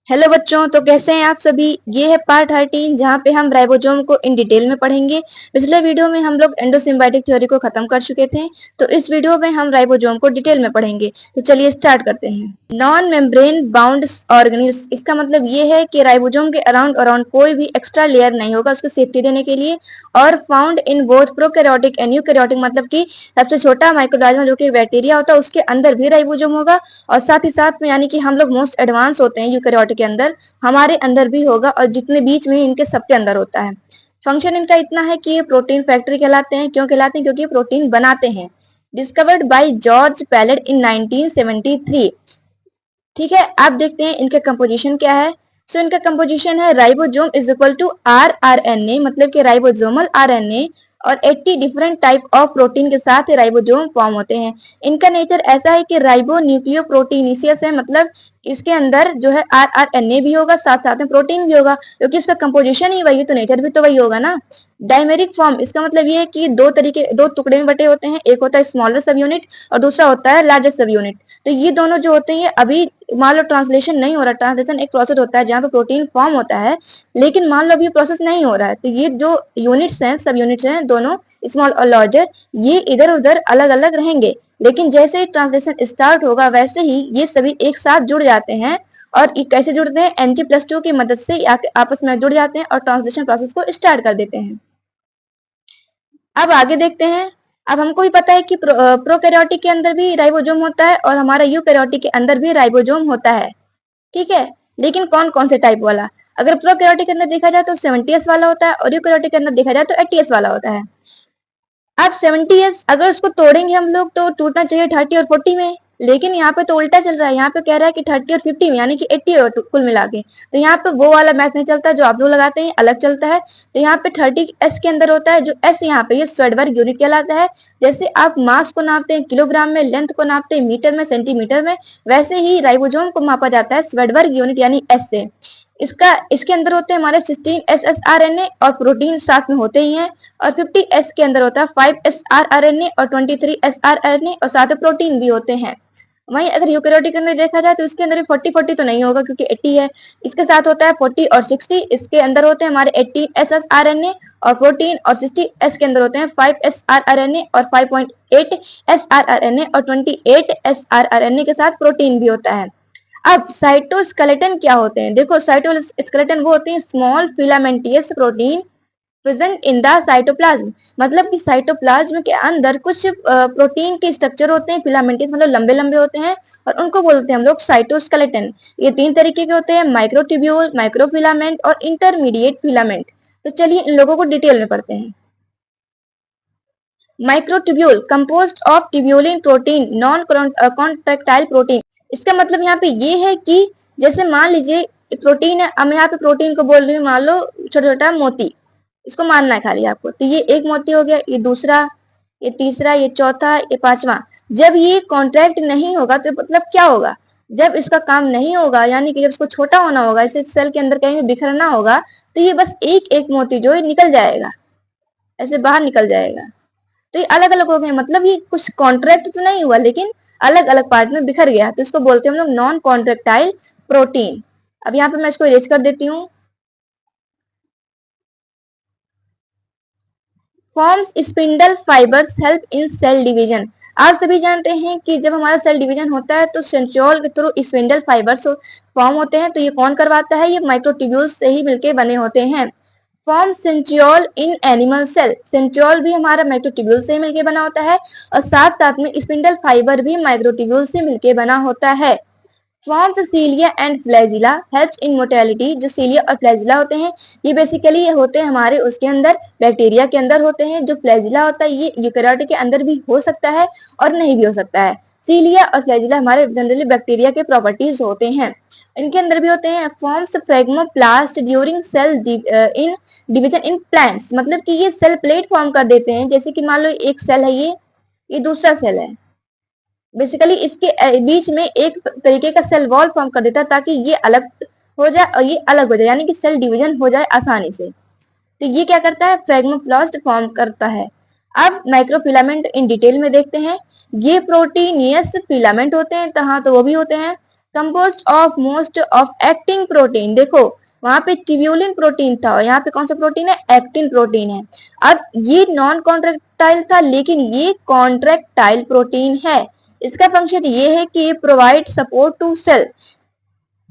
Hello बच्चों, तो कैसे हैं आप सभी। ये है पार्ट 13 जहाँ पे हम राइबोसोम को इन डिटेल में पढ़ेंगे। पिछले वीडियो में हम लोग एंडोसिम्बायोटिक थ्योरी को खत्म कर चुके थे, तो इस वीडियो में हम राइबोसोम को डिटेल में पढ़ेंगे। तो चलिए स्टार्ट करते हैं। नॉन मेम्ब्रेन बाउंड ऑर्गेनिल्स, इसका मतलब ये है कि राइबोसोम के अराउंड अराउंड कोई भी एक्स्ट्रा लेयर नहीं होगा उसको सेफ्टी देने के लिए। और found in both prokaryotic and eukaryotic, मतलब कि सबसे छोटा माइक्रोप्लाज्मा जो कि बैक्टीरिया होता है उसके अंदर भी राइबोसोम होगा, और साथ ही साथ में यानी कि हम लोग मोस्ट एडवांस होते हैं यूकैरियोटिक के अंदर, हमारे अंदर भी होगा, और जितने बीच में इनके सबके अंदर होता है। फंक्शन इनका इतना है कि ये प्रोटीन फैक्ट्री कहलाते हैं। क्यों कहलाते हैं? क्योंकि ये प्रोटीन बनाते हैं। डिस्कवर्ड बाय जॉर्ज पैलेट इन 1973। ठीक है, अब देखते हैं इनका कंपोजिशन क्या है। सो इनका कंपोजिशन है ribosome is equal to rRNA, मतलब कि राइबोसोमल आरएनए, और 80 डिफरेंट टाइप ऑफ प्रोटीन के साथ राइबोसोम फॉर्म होते हैं। इनका नेचर ऐसा है कि राइबो न्यूक्लियोप्रोटीनिशियस है, मतलब इसके अंदर जो है rRNA भी होगा, साथ साथ में प्रोटीन भी होगा, क्योंकि इसका कंपोजिशन ही वही है तो नेचर भी तो वही होगा ना। डायमेरिक फॉर्म, इसका मतलब ये है कि दो टुकड़े में बटे होते हैं। एक होता है स्मॉलर सब यूनिट और दूसरा होता है लार्जर सब यूनिट। तो ये दोनों जो होते हैं अभी मान लो ट्रांसलेशन नहीं हो रहा। ट्रांसलेशन एक प्रोसेस होता है जहाँ पे प्रोटीन फॉर्म होता है, लेकिन मान लो अभी प्रोसेस नहीं हो रहा है, तो ये जो यूनिट्स हैं, सब यूनिट्स हैं दोनों, स्मॉल और लार्जर, ये इधर उधर अलग अलग रहेंगे। लेकिन जैसे ही ट्रांसलेशन स्टार्ट होगा वैसे ही ये सभी एक साथ जुड़ जाते हैं। और ये कैसे जुड़ते हैं? Mg+2 की मदद से आपस में जुड़ जाते हैं और ट्रांसलेशन प्रोसेस को स्टार्ट कर देते हैं। अब आगे देखते हैं। अब हमको भी पता है कि प्रोकैरियोटिक के अंदर भी राइबोसोम होता है और हमारा यूकैरियोटिक के अंदर भी राइबोसोम होता है। ठीक है, लेकिन कौन कौन से टाइप वाला? अगर प्रोकैरियोटिक के अंदर देखा जाए तो 70s वाला होता है, और यूकैरियोटिक के अंदर देखा जाए तो 80s वाला होता है। अब 70s अगर उसको तोड़ेंगे हम लोग तो टूटना चाहिए 30 और 40 में, लेकिन यहाँ पे तो उल्टा चल रहा है। यहाँ पे कह रहा है कि 30 और 50 में, यानी कि 80 और कुल मिला के। तो यहाँ पे वो वाला मैथ नहीं चलता जो आप लोग लगाते हैं, अलग चलता है। तो यहाँ पे 30s के अंदर होता है, जो एस यहाँ पे ये स्वेडबर्ग यूनिट कहलाता है। जैसे आप मास को नापते हैं किलोग्राम में, लेंथ को नापते हैं मीटर में, सेंटीमीटर में, वैसे ही राइबोसोम को मापा जाता है स्वेडबर्ग यूनिट यानी एस से। इसके अंदर होते हैं हमारे 16 SSRNA और प्रोटीन साथ में होते ही हैं। और 50S के अंदर होता है 5 SRRNA और 23 SRNA और साथ में प्रोटीन भी होते हैं। वहीं अगर यूकैरियोटिक के अंदर देखा जाए तो इसके अंदर 40 तो नहीं होगा क्योंकि 80 है। इसके साथ होता है 40 और 60। इसके अंदर होते हैं हमारे 18 SSRNA और प्रोटीन, और 60S के अंदर होते हैं 5 SRRNA और 5.8 SRRNA और 28 SRRNA के साथ प्रोटीन भी होता है। अब साइटोस्केलेटन क्या होते हैं? देखो, साइटोस्केलेटन वो होते हैं small filamentous protein present in the cytoplasm, मतलब कि साइटोप्लाज्म के अंदर कुछ प्रोटीन के स्ट्रक्चर होते हैं, फिलामेंटियस मतलब लंबे लंबे होते हैं, और उनको बोलते हैं हम लोग साइटोस्केलेटन। ये 3 तरीके के होते हैं, माइक्रोट्यूब्यूल, माइक्रोफिलामेंट और इंटरमीडिएट फिलामेंट। तो चलिए इन लोगों को डिटेल में पढ़ते हैं। Microtubule composed of tubulin protein, non contractile protein. इसका मतलब यहाँ पे ये है कि जैसे मान लीजिए प्रोटीन है, अब यहाँ पे प्रोटीन को बोल रही हूँ, मान लो छोटा छोटा मोती, इसको मानना है खाली आपको। तो ये एक मोती हो गया, ये दूसरा, ये तीसरा, ये चौथा, ये पांचवा। जब ये कॉन्ट्रैक्ट नहीं होगा तो मतलब क्या होगा? जब इसका काम नहीं होगा, यानी कि जब इसको छोटा होना होगा, इसे सेल के अंदर कहीं भी बिखरना होगा, तो ये बस एक एक मोती जो है निकल जाएगा, ऐसे बाहर निकल जाएगा। तो ये अलग अलग हो गए, मतलब ये कुछ कॉन्ट्रैक्ट तो नहीं हुआ लेकिन अलग अलग पार्ट में बिखर गया, तो इसको बोलते हैं हम लोग नॉन कॉन्ट्रेक्टाइल प्रोटीन। अब यहाँ पे मैं इसको इरेज कर देती हूँ। Forms spindle fibres help in cell division. आप सभी जानते हैं कि जब हमारा सेल डिवीजन होता है तो सेंट्रियोल के थ्रू स्पिंडल फाइबर्स फॉर्म होते हैं। तो ये कौन करवाता है? ये माइक्रोट्यूब्यूल्स से ही मिलके बने होते हैं। Form centriole in animal cell, centriole भी हमारा माइक्रोट्यूब्यूल से मिलके बना होता है, और साथ साथ में स्पिंडल फाइबर भी माइक्रोट्यूब्यूल से मिलके बना होता है। Forms cilia and flagella helps in mortality. जो सीलिया और फ्लैजिला होते हैं ये बेसिकली होते हैं हमारे उसके अंदर, बैक्टीरिया के अंदर होते हैं। जो फ्लैजिला होता है ये यूकैरियोटिक के अंदर भी हो सकता है और नहीं भी हो सकता है। सीलिया और फ्लैजिला हमारे जनरली बैक्टीरिया के प्रॉपर्टीज होते हैं, इनके अंदर भी होते हैं। Forms phragmoplast during cell in division in plants, मतलब कि ये सेल प्लेट फॉर्म कर देते हैं। जैसे कि मान लो एक सेल है, ये दूसरा सेल है, बेसिकली इसके बीच में एक तरीके का सेल वॉल फॉर्म कर देता है ताकि ये अलग हो जाए और ये अलग हो जाए, यानी कि सेल डिवीजन हो जाए आसानी से। तो ये क्या करता है? फ्रेगमोप्लास्ट फॉर्म करता है। अब माइक्रोफिलामेंट इन डिटेल में देखते हैं। ये प्रोटीनियस फिलामेंट होते हैं, तो हाँ, तो वो भी होते हैं। Composed of most of actin protein. देखो वहां पे ट्यूबुलिन प्रोटीन था और यहाँ पे कौन सा प्रोटीन है, एक्टिन प्रोटीन है। अब ये नॉन कॉन्ट्रेक्टाइल था लेकिन ये कॉन्ट्रेक्टाइल प्रोटीन है। इसका फंक्शन ये है कि ये provide support to cell,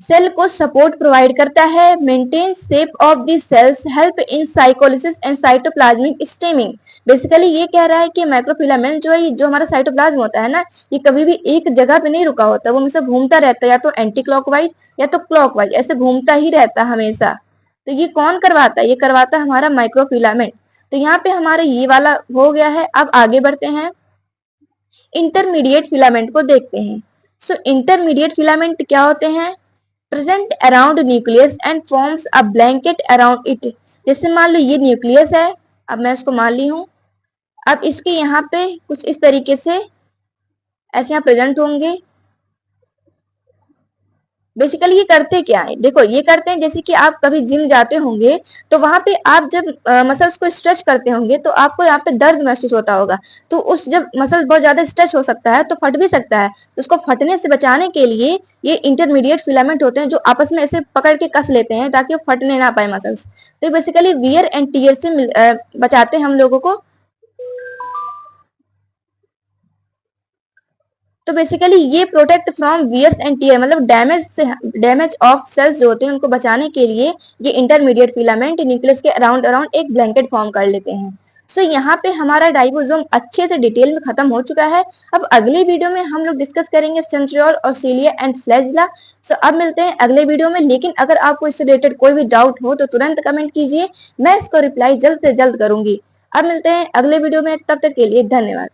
cell को सपोर्ट प्रोवाइड करता है, maintain shape of the cells, help in cyclosis and cytoplasmic streaming. Basically ये कह रहा है कि माइक्रोफिलामेंट जो है, जो हमारा साइटोप्लाज्म होता है ना, ये कभी भी एक जगह पे नहीं रुका होता, वो हमेशा घूमता रहता है, या तो एंटी क्लॉकवाइज या तो क्लॉकवाइज, ऐसे घूमता ही रहता है हमेशा। तो ये कौन करवाता है, ये करवाता है हमारा माइक्रोफिलामेंट। तो यहाँ पे हमारा ये वाला हो गया है। अब आगे बढ़ते हैं, इंटरमीडिएट फिलामेंट को देखते हैं। सो इंटरमीडिएट फिलामेंट क्या होते हैं, present around nucleus and forms a blanket around it. जैसे मान लो ये न्यूक्लियस है, अब मैं इसको मान ली हूं, अब इसके यहाँ पे कुछ इस तरीके से ऐसे यहाँ प्रेजेंट होंगे। बेसिकली ये करते क्या है, देखो ये करते हैं जैसे कि आप कभी जिम जाते होंगे तो वहां पे आप जब मसल्स को स्ट्रेच करते होंगे तो आपको यहाँ पे दर्द महसूस होता होगा। तो उस जब मसल बहुत ज्यादा स्ट्रेच हो सकता है तो फट भी सकता है, तो उसको फटने से बचाने के लिए ये इंटरमीडिएट फिलामेंट होते हैं जो आपस में ऐसे पकड़ के कस लेते हैं ताकि वो फटने ना पाए मसल्स। तो बेसिकली वियर एंड टीयर से बचाते हैं हम लोगों को। तो बेसिकली ये protect from wears and tear, मतलब डैमेज ऑफ सेल्स जो होते हैं उनको बचाने के लिए ये इंटरमीडिएट फिलामेंट न्यूक्लियस के अराउंड अराउंड एक ब्लैंकेट फॉर्म कर लेते हैं। सो यहाँ पे हमारा राइबोसोम अच्छे से डिटेल में खत्म हो चुका है। अब अगले वीडियो में हम लोग डिस्कस करेंगे सेंट्रियोल और सीलिया एंड फ्लैजिला। सो अब मिलते हैं अगले वीडियो में, लेकिन अगर आपको इससे रिलेटेड कोई भी डाउट हो तो तुरंत कमेंट कीजिए, मैं इसको रिप्लाई जल्द से जल्द करूंगी। अब मिलते हैं अगले वीडियो में, तब तक के लिए धन्यवाद।